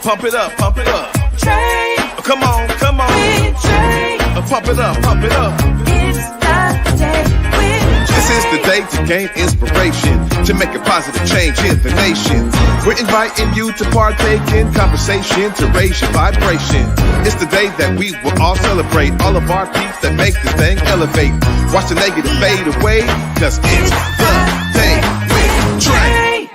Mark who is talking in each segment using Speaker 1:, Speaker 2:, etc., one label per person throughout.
Speaker 1: Pump it up, pump it up.
Speaker 2: Trae.
Speaker 1: Come on, come on.
Speaker 2: With Trae.
Speaker 1: Pump it up, pump it up.
Speaker 2: It's the day with
Speaker 1: This is the day to gain inspiration, to make a positive change in the nation. We're inviting you to partake in conversation to raise your vibration. It's the day that we will all celebrate all of our peeps that make this thing elevate. Watch the negative fade away, cause it's the day with Trae.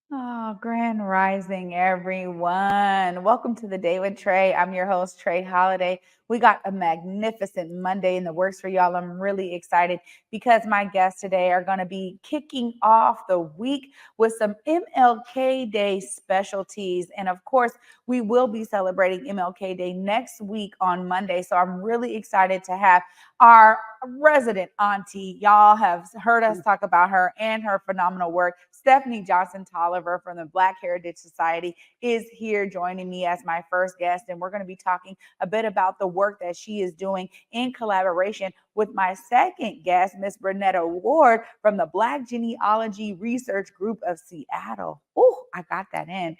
Speaker 3: Oh, grand rising, everyone. Welcome to the Day with Trae. I'm your host, Trae Holiday. We got a magnificent Monday in the works for y'all. I'm really excited because my guests today are going to be kicking off the week with some MLK Day specialties. And of course, we will be celebrating MLK Day next week on Monday. So I'm really excited to have our resident auntie. Y'all have heard us talk about her and her phenomenal work. Stephanie Johnson-Tolliver from the Black Heritage Society is here joining me as my first guest. And we're going to be talking a bit about the work that she is doing in collaboration with my second guest, Miss Brenetta Ward from the Black Genealogy Research Group of Seattle. Oh, I got that in.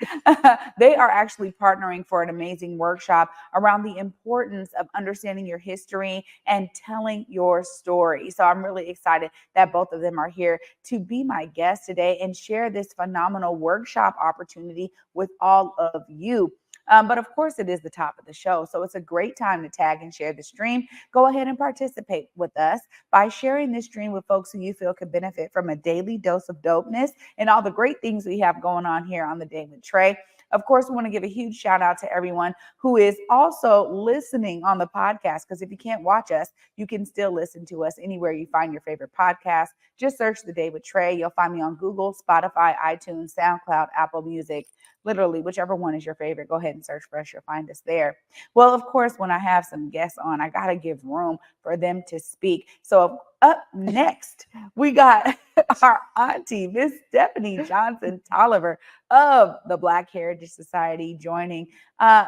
Speaker 3: They are actually partnering for an amazing workshop around the importance of understanding your history and telling your story. So I'm really excited that both of them are here to be my guests today and share this phenomenal workshop opportunity with all of you. But of course, it is the top of the show. So it's a great time to tag and share the stream. Go ahead and participate with us by sharing this stream with folks who you feel could benefit from a daily dose of dopeness and all the great things we have going on here on the Day with Trae. Of course, we want to give a huge shout out to everyone who is also listening on the podcast, because if you can't watch us, you can still listen to us anywhere you find your favorite podcast. Just search The Day with Trae. You'll find me on Google, Spotify, iTunes, SoundCloud, Apple Music. Literally, whichever one is your favorite, go ahead and search for us. You'll find us there. Well, of course, when I have some guests on, I got to give room for them to speak. So up next, we got our auntie, Miss Stephanie Johnson-Tolliver of the Black Heritage Society joining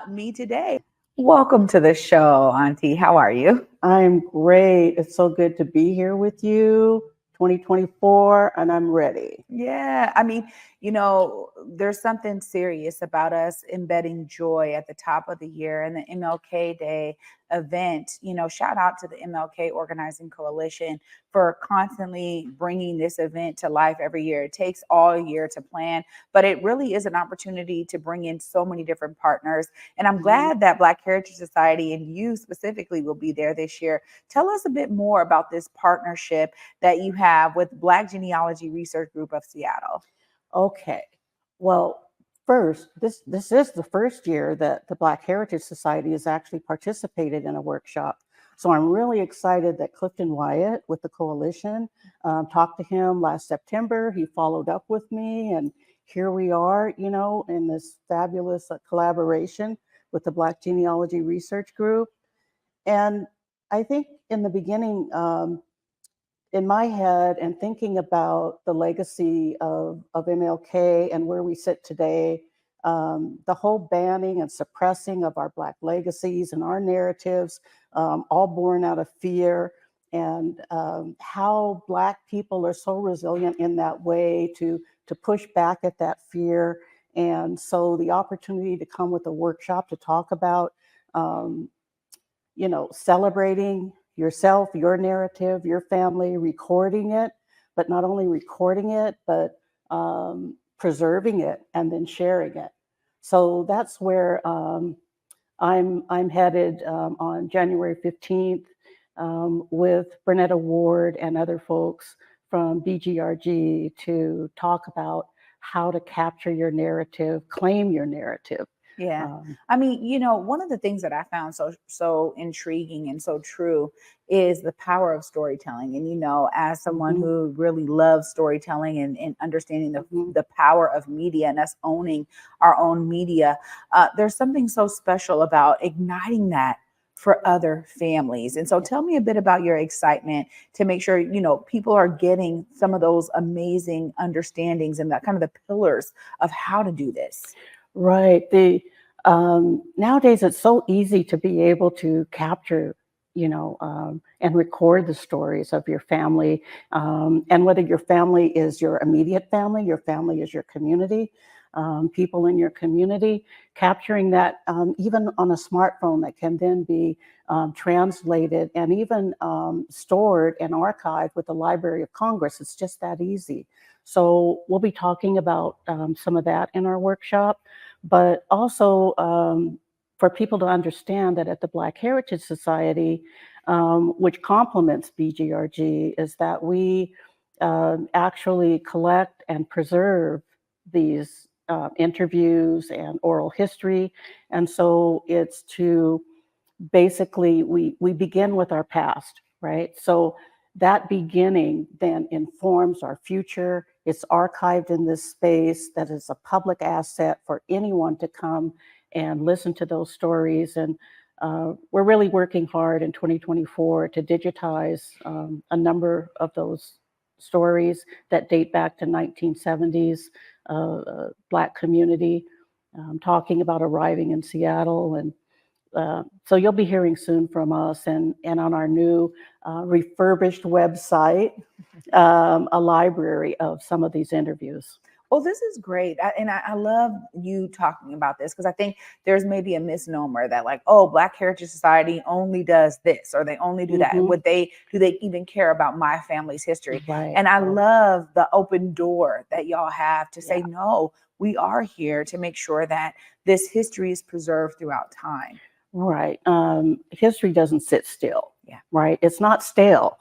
Speaker 3: me today. Welcome to the show, auntie. How are you?
Speaker 4: I'm great. It's so good to be here with you. 2024, and I'm ready.
Speaker 3: Yeah. I mean, you know, there's something serious about us embedding joy at the top of the year, and the MLK Day event. You know, shout out to the MLK Organizing Coalition for constantly bringing this event to life every year. It takes all year to plan, but it really is an opportunity to bring in so many different partners. And I'm glad that Black Heritage Society and you specifically will be there this year. Tell us a bit more about this partnership that you have with Black Genealogy Research Group of Seattle.
Speaker 4: Okay. Well, first, this is the first year that the Black Heritage Society has actually participated in a workshop. So I'm really excited that Clifton Wyatt with the coalition talked to him last September. He followed up with me, and here we are, you know, in this fabulous collaboration with the Black Genealogy Research Group. And I think in the beginning, in my head and thinking about the legacy of MLK and where we sit today, the whole banning and suppressing of our Black legacies and our narratives, all born out of fear, and how Black people are so resilient in that way to push back at that fear. And so the opportunity to come with a workshop to talk about, you know, celebrating yourself, your narrative, your family, recording it, but not only recording it, but preserving it and then sharing it. So that's where I'm headed on January 15th with Brenetta Ward and other folks from BGRG to talk about how to capture your narrative, claim your narrative.
Speaker 3: Yeah. I mean, you know, one of the things that I found so intriguing and so true is the power of storytelling. And, you know, as someone who really loves storytelling and understanding the power of media and us owning our own media, there's something so special about igniting that for other families. And so tell me a bit about your excitement to make sure, you know, people are getting some of those amazing understandings and that kind of the pillars of how to do this.
Speaker 4: Right. Nowadays, it's so easy to be able to capture and record the stories of your family, and whether your family is your immediate family, your family is your community, people in your community, capturing that even on a smartphone that can then be translated and even stored and archived with the Library of Congress. It's just that easy. So we'll be talking about some of that in our workshop, but also for people to understand that at the Black Heritage Society, which complements BGRG, is that we actually collect and preserve these interviews and oral history. And so it's to basically, we begin with our past, right? So that beginning then informs our future. It's archived in this space that is a public asset for anyone to come and listen to those stories. And we're really working hard in 2024 to digitize a number of those stories that date back to 1970s Black community, talking about arriving in Seattle. And so you'll be hearing soon from us, and on our new refurbished website, a library of some of these interviews.
Speaker 3: Well, this is great. I love you talking about this because I think there's maybe a misnomer that like, oh, Black Heritage Society only does this or they only do that.
Speaker 4: Mhm.
Speaker 3: Do they even care about my family's history?
Speaker 4: Right.
Speaker 3: And I
Speaker 4: right.
Speaker 3: love the open door that y'all have to say,
Speaker 4: Yeah.
Speaker 3: no, we are here to make sure that this history is preserved throughout time.
Speaker 4: Right. History doesn't sit still.
Speaker 3: Yeah.
Speaker 4: Right. It's not stale.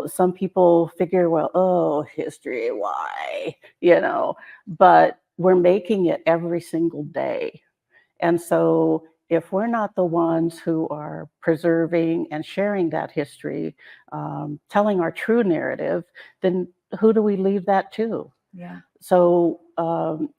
Speaker 4: Some people figure, well, oh, history, why? But we're making it every single day. And so if we're not the ones who are preserving and sharing that history, telling our true narrative, then who do we leave that to?
Speaker 3: Yeah.
Speaker 4: So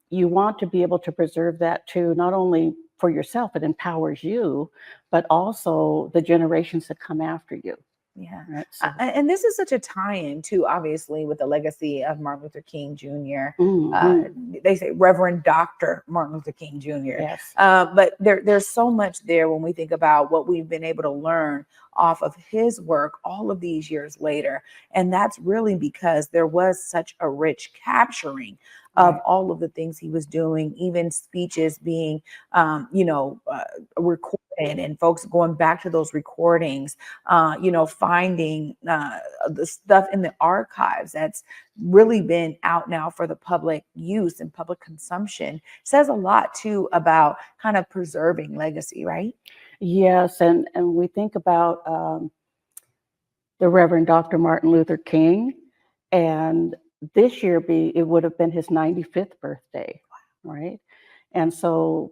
Speaker 4: you want to be able to preserve that too, not only for yourself, it empowers you, but also the generations that come after you.
Speaker 3: Yeah.
Speaker 4: Right? So,
Speaker 3: And this is such a tie-in too, obviously, with the legacy of Martin Luther King Jr. They say Reverend Dr. Martin Luther King Jr.
Speaker 4: yes.
Speaker 3: But there's so much there when we think about what we've been able to learn off of his work all of these years later. And that's really because there was such a rich capturing of
Speaker 4: Right.
Speaker 3: all of the things he was doing, even speeches being, recorded and folks going back to those recordings, finding the stuff in the archives that's really been out now for the public use and public consumption says a lot too about kind of preserving legacy, right?
Speaker 4: Yes. And we think about the Reverend Dr. Martin Luther King, and this year it would have been his 95th birthday, right? And so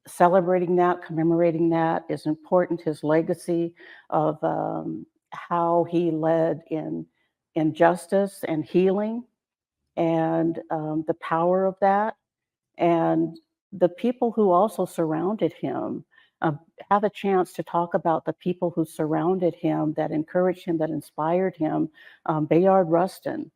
Speaker 4: celebrating that, commemorating that is important. His legacy of how he led in justice and healing, and the power of that, and the people who also surrounded him. Have a chance to talk about the people who surrounded him, that encouraged him, that inspired him. Bayard Rustin,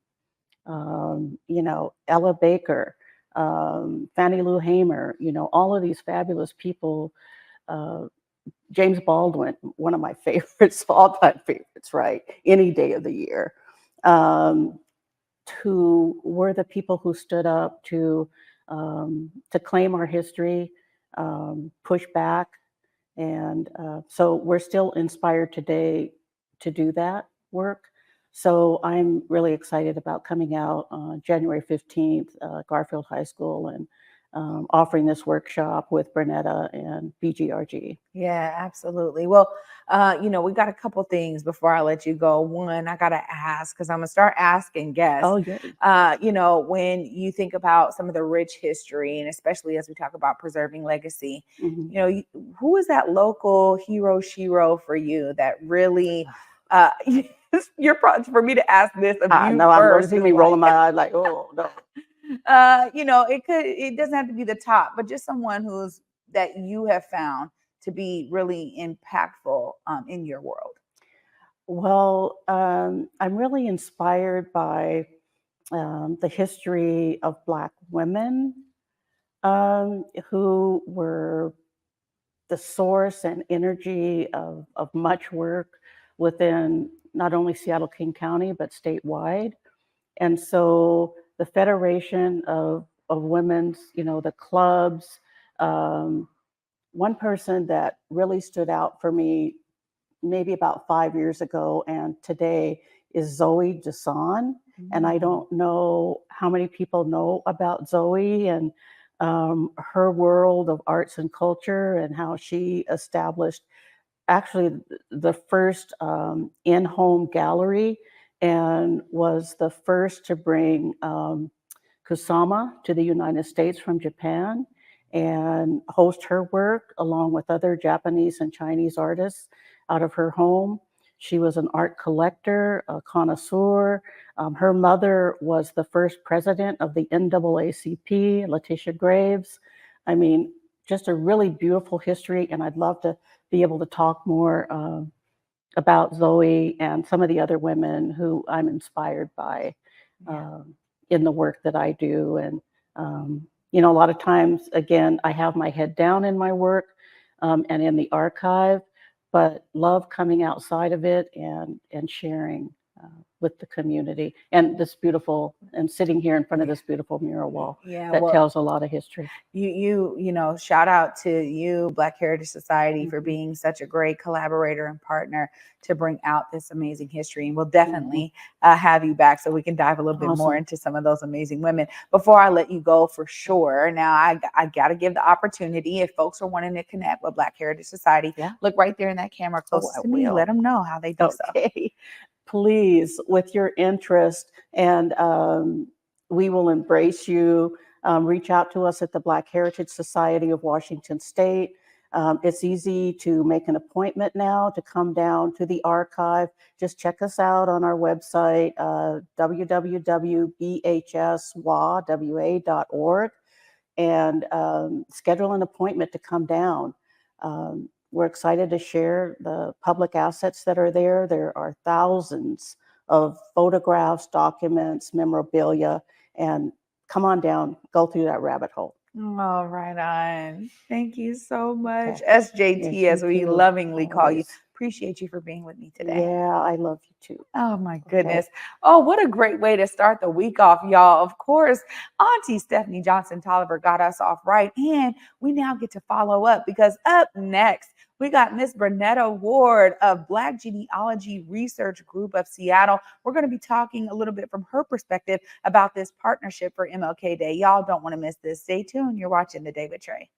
Speaker 4: Ella Baker, Fannie Lou Hamer, all of these fabulous people. James Baldwin, one of my favorites, all-time favorites, right? Any day of the year. Who were the people who stood up to claim our history, push back. And so we're still inspired today to do that work. So I'm really excited about coming out on January 15th, Garfield High School, and offering this workshop with Brenetta and BGRG.
Speaker 3: Yeah, absolutely. Well, we got a couple things before I let you go. One, I gotta ask because I'm gonna start asking guests.
Speaker 4: Oh, yeah.
Speaker 3: When you think about some of the rich history, and especially as we talk about preserving legacy,
Speaker 4: Mhm.
Speaker 3: who is that local hero shiro for you that really? You're probably for me to ask this of you
Speaker 4: No, I'm going to
Speaker 3: first.
Speaker 4: see
Speaker 3: is
Speaker 4: me
Speaker 3: like,
Speaker 4: rolling my eyes like, oh, no.
Speaker 3: it doesn't have to be the top, but just someone who's that you have found to be really impactful in your world.
Speaker 4: Well, I'm really inspired by the history of Black women who were the source and energy of much work within not only Seattle King County, but statewide. And so the Federation of Women's, the clubs, one person that really stood out for me maybe about 5 years ago and today is Zoe Jason. And I don't know how many people know about Zoe and her world of arts and culture and how she established actually the first in-home gallery and was the first to bring Kusama to the United States from Japan and host her work along with other Japanese and Chinese artists out of her home. She was an art collector, a connoisseur. Her mother was the first president of the NAACP, Letitia Graves. I mean, just a really beautiful history, and I'd love to be able to talk more about Zoe and some of the other women who I'm inspired by in the work that I do. And, a lot of times, again, I have my head down in my work and in the archive, but love coming outside of it and sharing with the community and sitting here in front of this beautiful mural wall that tells a lot of history.
Speaker 3: You shout out to you, Black Heritage Society, for being such a great collaborator and partner to bring out this amazing history. And we'll definitely have you back so we can dive a little bit more into some of those amazing women. Before I let you go, for sure, now I got to give the opportunity, if folks are wanting to connect with Black Heritage Society, look right there in that camera close to me. Let them know how they do so.
Speaker 4: Please, with your interest, and we will embrace you. Reach out to us at the Black Heritage Society of Washington State. It's easy to make an appointment now to come down to the archive. Just check us out on our website, www.bhswa.org, and schedule an appointment to come down. We're excited to share the public assets that are there. There are thousands of photographs, documents, memorabilia, and come on down, go through that rabbit hole.
Speaker 3: All right on. Thank you so much. SJT, as we lovingly call you. Appreciate you for being with me today.
Speaker 4: Yeah, I love you too.
Speaker 3: Oh my goodness. Oh, what a great way to start the week off, y'all. Of course, Auntie Stephanie Johnson-Tolliver got us off right. And we now get to follow up because up next, we got Miss Brenetta Ward of Black Genealogy Research Group of Seattle. We're going to be talking a little bit from her perspective about this partnership for MLK Day. Y'all don't want to miss this. Stay tuned. You're watching The Day with Trae.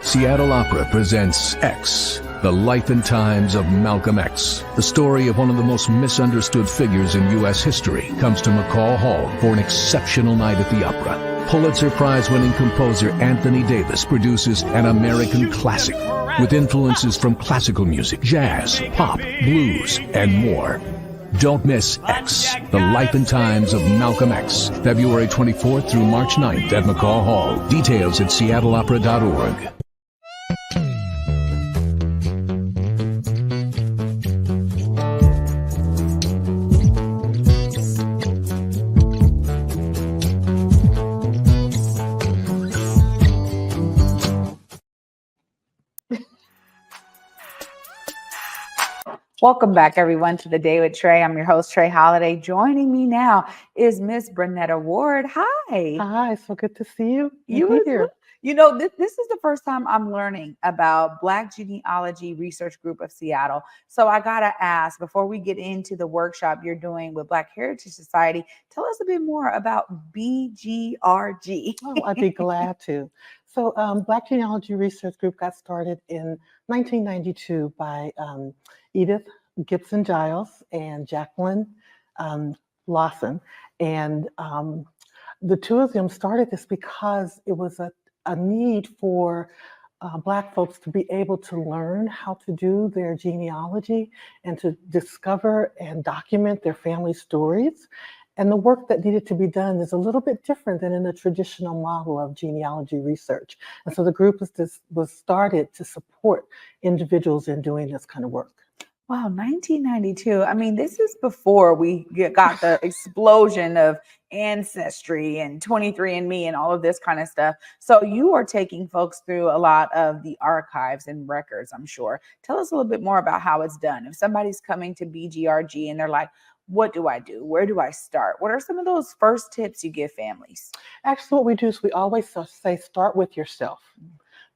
Speaker 5: Seattle Opera presents X, The Life and Times of Malcolm X. The story of one of the most misunderstood figures in U.S. history comes to McCall Hall for an exceptional night at the opera. Pulitzer Prize-winning composer Anthony Davis produces an American classic with influences from classical music, jazz, pop, blues, and more. Don't miss X, The Life and Times of Malcolm X, February 24th through March 9th at McCall Hall. Details at seattleopera.org.
Speaker 3: Welcome back, everyone, to The Day with Trae. I'm your host, Trae Holiday. Joining me now is Miss Brenetta Ward. Hi.
Speaker 4: Hi, so good to see you.
Speaker 3: You here. You know, this is the first time I'm learning about Black Genealogy Research Group of Seattle. So I got to ask, before we get into the workshop you're doing with Black Heritage Society, tell us a bit more about BGRG.
Speaker 4: Oh, I'd be glad to.
Speaker 6: So Black Genealogy Research Group got started in 1992 by Edith Gibson Giles and Jacqueline um, Lawson. And the two of them started this because it was a need for Black folks to be able to learn how to do their genealogy and to discover and document their family stories. And the work that needed to be done is a little bit different than in the traditional model of genealogy research. And so the group was started to support individuals in doing this kind of work.
Speaker 3: Wow, 1992. I mean, this is before we got the explosion of Ancestry and 23andMe and all of this kind of stuff. So you are taking folks through a lot of the archives and records, I'm sure. Tell us a little bit more about how it's done. If somebody's coming to BGRG and they're like, what do I do? Where do I start? What are some of those first tips you give families?
Speaker 6: Actually, what we do is we always say, start with yourself.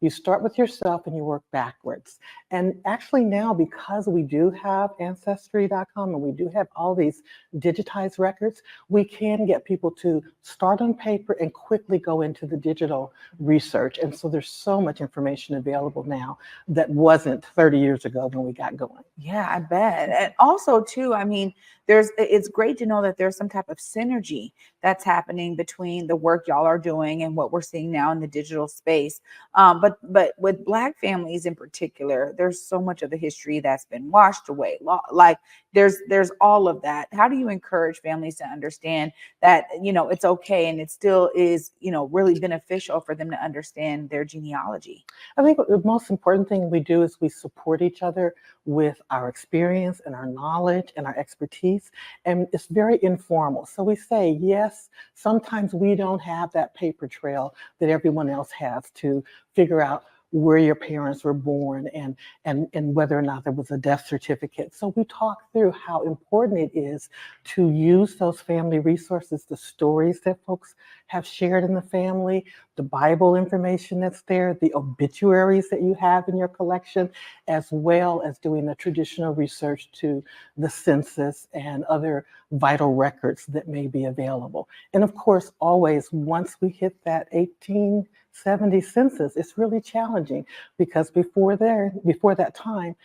Speaker 6: You start with yourself and you work backwards. And actually now, because we do have Ancestry.com and we do have all these digitized records, we can get people to start on paper and quickly go into the digital research. And so there's so much information available now that wasn't 30 years ago when we got going.
Speaker 3: Yeah, I bet. And also too, I mean, it's great to know that there's some type of synergy that's happening between the work y'all are doing and what we're seeing now in the digital space. But with Black families in particular, there's so much of the history that's been washed away. Like there's all of that. How do you encourage families to understand that, it's okay and it still is, really beneficial for them to understand their genealogy?
Speaker 6: I think the most important thing we do is we support each other with our experience and our knowledge and our expertise. And it's very informal. So we say, yes, sometimes we don't have that paper trail that everyone else has to figure out where your parents were born and whether or not there was a death certificate. So we talk through how important it is to use those family resources, the stories that folks have shared in the family, the Bible information that's there, the obituaries that you have in your collection, as well as doing the traditional research to the census and other vital records that may be available. And of course, always, once we hit that 1870 census, it's really challenging because before that time,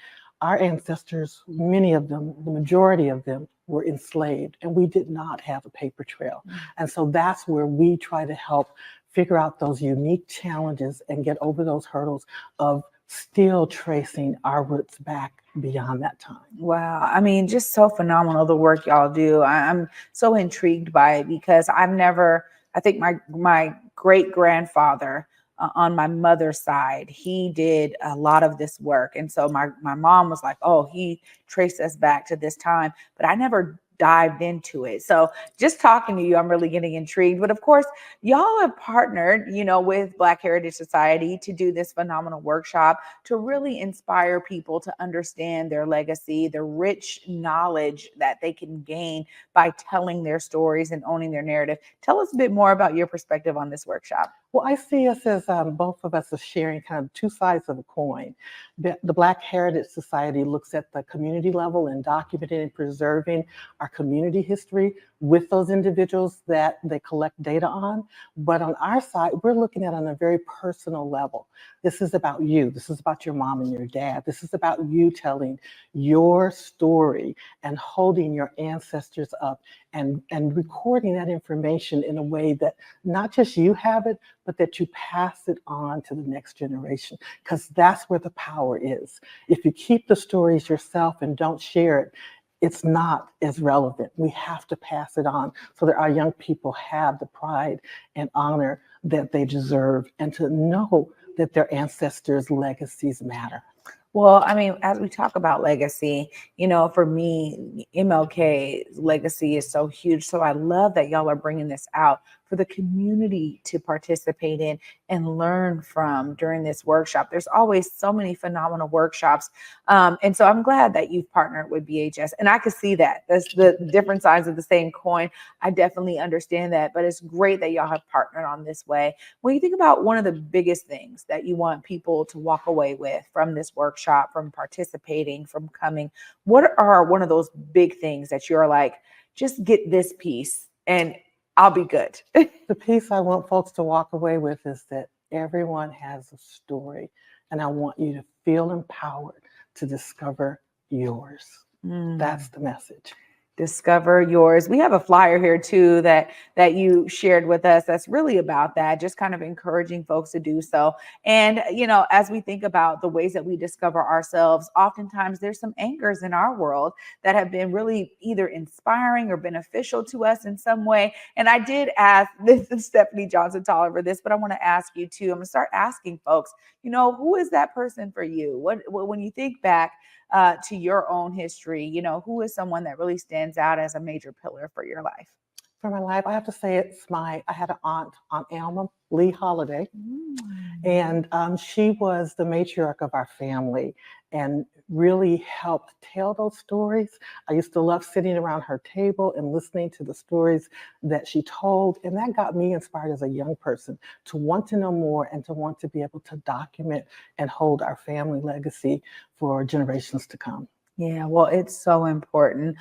Speaker 6: our ancestors, many of them, the majority of them, were enslaved, and we did not have a paper trail. And so that's where we try to help figure out those unique challenges and get over those hurdles of still tracing our roots back beyond that time.
Speaker 3: Wow. I mean, just so phenomenal the work y'all do. I'm so intrigued by it because I think my great grandfather on my mother's side, he did a lot of this work. And so my mom was like, oh, he traced us back to this time, but I never dived into it. So just talking to you, I'm really getting intrigued. But of course, y'all have partnered, with Black Heritage Society to do this phenomenal workshop to really inspire people to understand their legacy, the rich knowledge that they can gain by telling their stories and owning their narrative. Tell us a bit more about your perspective on this workshop.
Speaker 6: Well, I see us as both of us are sharing kind of two sides of a coin. The Black Heritage Society looks at the community level and documenting and preserving our community history with those individuals that they collect data on. But on our side, we're looking at it on a very personal level. This is about you. This is about your mom and your dad. This is about you telling your story and holding your ancestors up and recording that information in a way that not just you have it, but that you pass it on to the next generation, because that's where the power is. If you keep the stories yourself and don't share it, it's not as relevant. We have to pass it on so that our young people have the pride and honor that they deserve and to know that their ancestors' legacies matter.
Speaker 3: Well, I mean, as we talk about legacy, for me, MLK's legacy is so huge. So I love that y'all are bringing this out for the community to participate in and learn from during this workshop. There's always so many phenomenal workshops. And so I'm glad that you've partnered with BHS. And I could see that. That's the different sides of the same coin. I definitely understand that. But it's great that y'all have partnered on this way. When you think about one of the biggest things that you want people to walk away with from this workshop, from participating, from coming, what are one of those big things that you're like, just get this piece and I'll be good?
Speaker 6: The piece I want folks to walk away with is that Everyone has a story, and I want you to feel empowered to discover yours. That's the message.
Speaker 3: Discover yours. We have a flyer here too that you shared with us that's really about that, just kind of encouraging folks to do so. And as we think about the ways that we discover ourselves, oftentimes there's some anchors in our world that have been really either inspiring or beneficial to us in some way. And I did ask this is Stephanie Johnson-Tolliver this, but I want to ask you too. I'm gonna start asking folks, who is that person for you? What when you think back to your own history, who is someone that really stands out as a major pillar for your life?
Speaker 6: For my life, I have to say I had an Aunt Alma Lee Holiday, and she was the matriarch of our family and really helped tell those stories. I used to love sitting around her table and listening to the stories that she told, and that got me inspired as a young person to want to know more and to want to be able to document and hold our family legacy for generations to come.
Speaker 3: Yeah, well, it's so important.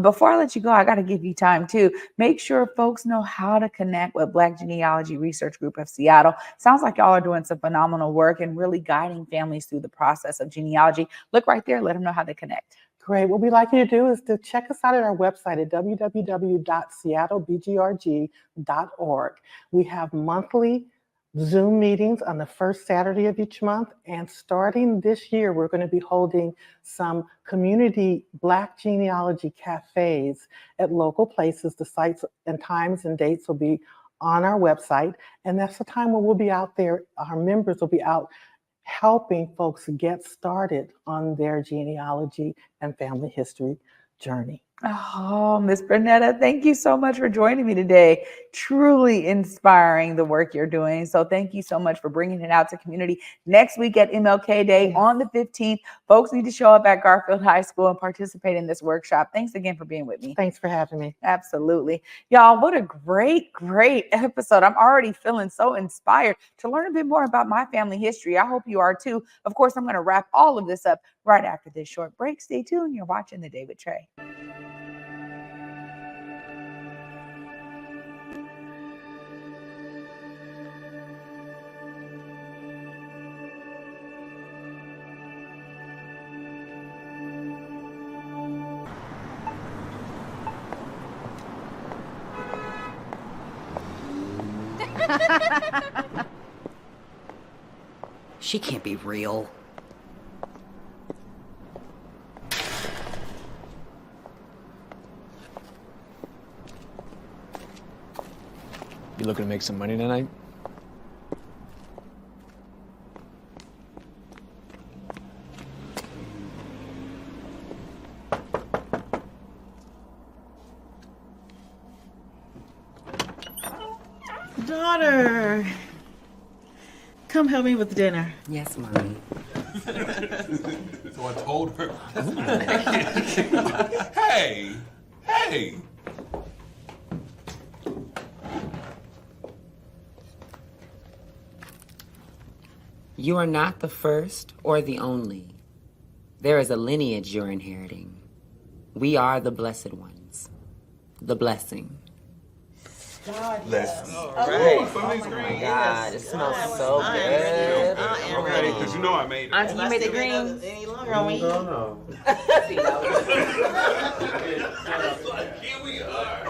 Speaker 3: Before I let you go, I got to give you time too. Make sure folks know how to connect with Black Genealogy Research Group of Seattle. Sounds like y'all are doing some phenomenal work and really guiding families through the process of genealogy. Look right there. Let them know how they connect.
Speaker 6: Great. What we'd like you to do is to check us out at our website at www.seattlebgrg.org. We have monthly Zoom meetings on the first Saturday of each month. And starting this year, we're going to be holding some community Black genealogy cafes at local places. The sites and times and dates will be on our website. And that's the time when we'll be out there. Our members will be out helping folks get started on their genealogy and family history journey.
Speaker 3: Oh, Miss Brenetta, thank you so much for joining me today. Truly inspiring the work you're doing. So thank you so much for bringing it out to community. Next week at MLK Day on the 15th, folks need to show up at Garfield High School and participate in this workshop. Thanks again for being with me.
Speaker 6: Thanks for having me.
Speaker 3: Absolutely. Y'all, what a great episode. I'm already feeling so inspired to learn a bit more about my family history. I hope you are too. Of course, I'm going to wrap all of this up right after this short break. Stay tuned. You're watching The Day with Trae.
Speaker 7: She can't be real.
Speaker 8: You looking to make some money tonight?
Speaker 9: Daughter, come help me with dinner.
Speaker 7: Yes, Mommy.
Speaker 10: So I told her. Hey! Hey!
Speaker 7: You are not the first or the only. There is a lineage you're inheriting. We are the blessed ones. The blessing.
Speaker 10: Let's
Speaker 9: Right.
Speaker 10: Oh my
Speaker 9: God, it smells so good.
Speaker 10: I'm ready, because you know I made it.
Speaker 9: Auntie, you made the greens. Any longer on me?
Speaker 10: Here we are.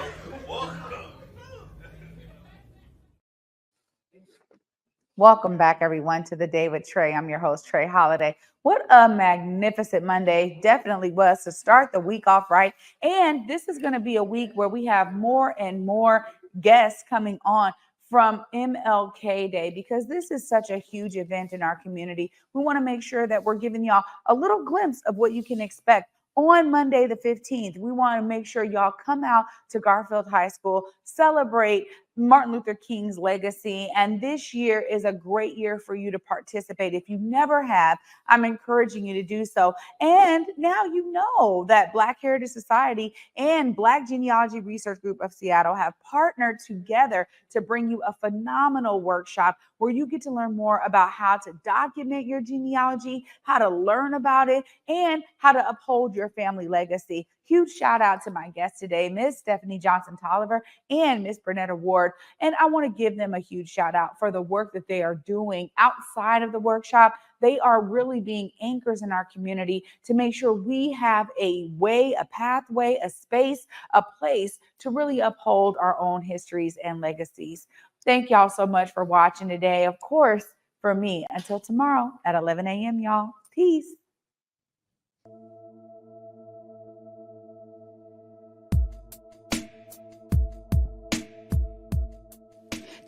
Speaker 3: Welcome back, everyone, to The Day with Trae. I'm your host, Trae Holiday. What a magnificent Monday. Definitely was to start the week off right. And this is going to be a week where we have more and more guests coming on from MLK Day, because this is such a huge event in our community. We want to make sure that we're giving y'all a little glimpse of what you can expect on Monday, the 15th. We want to make sure y'all come out to Garfield High School, celebrate Martin Luther King's legacy. And this year is a great year for you to participate. If you never have, I'm encouraging you to do so. And now you know that Black Heritage Society and Black Genealogy Research Group of Seattle have partnered together to bring you a phenomenal workshop where you get to learn more about how to document your genealogy, how to learn about it, and how to uphold your family legacy. Huge shout out to my guests today, Miss Stephanie Johnson-Tolliver and Miss Brenetta Ward. And I want to give them a huge shout out for the work that they are doing outside of the workshop. They are really being anchors in our community to make sure we have a way, a pathway, a space, a place to really uphold our own histories and legacies. Thank y'all so much for watching today. Of course, for me, until tomorrow at 11 a.m., y'all. Peace.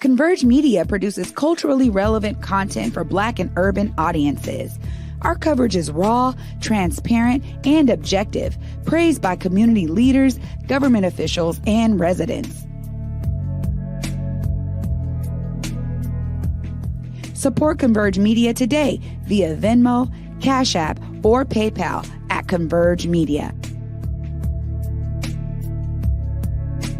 Speaker 3: Converge Media produces culturally relevant content for Black and urban audiences. Our coverage is raw, transparent, and objective, praised by community leaders, government officials, and residents. Support Converge Media today via Venmo, Cash App, or PayPal at Converge Media.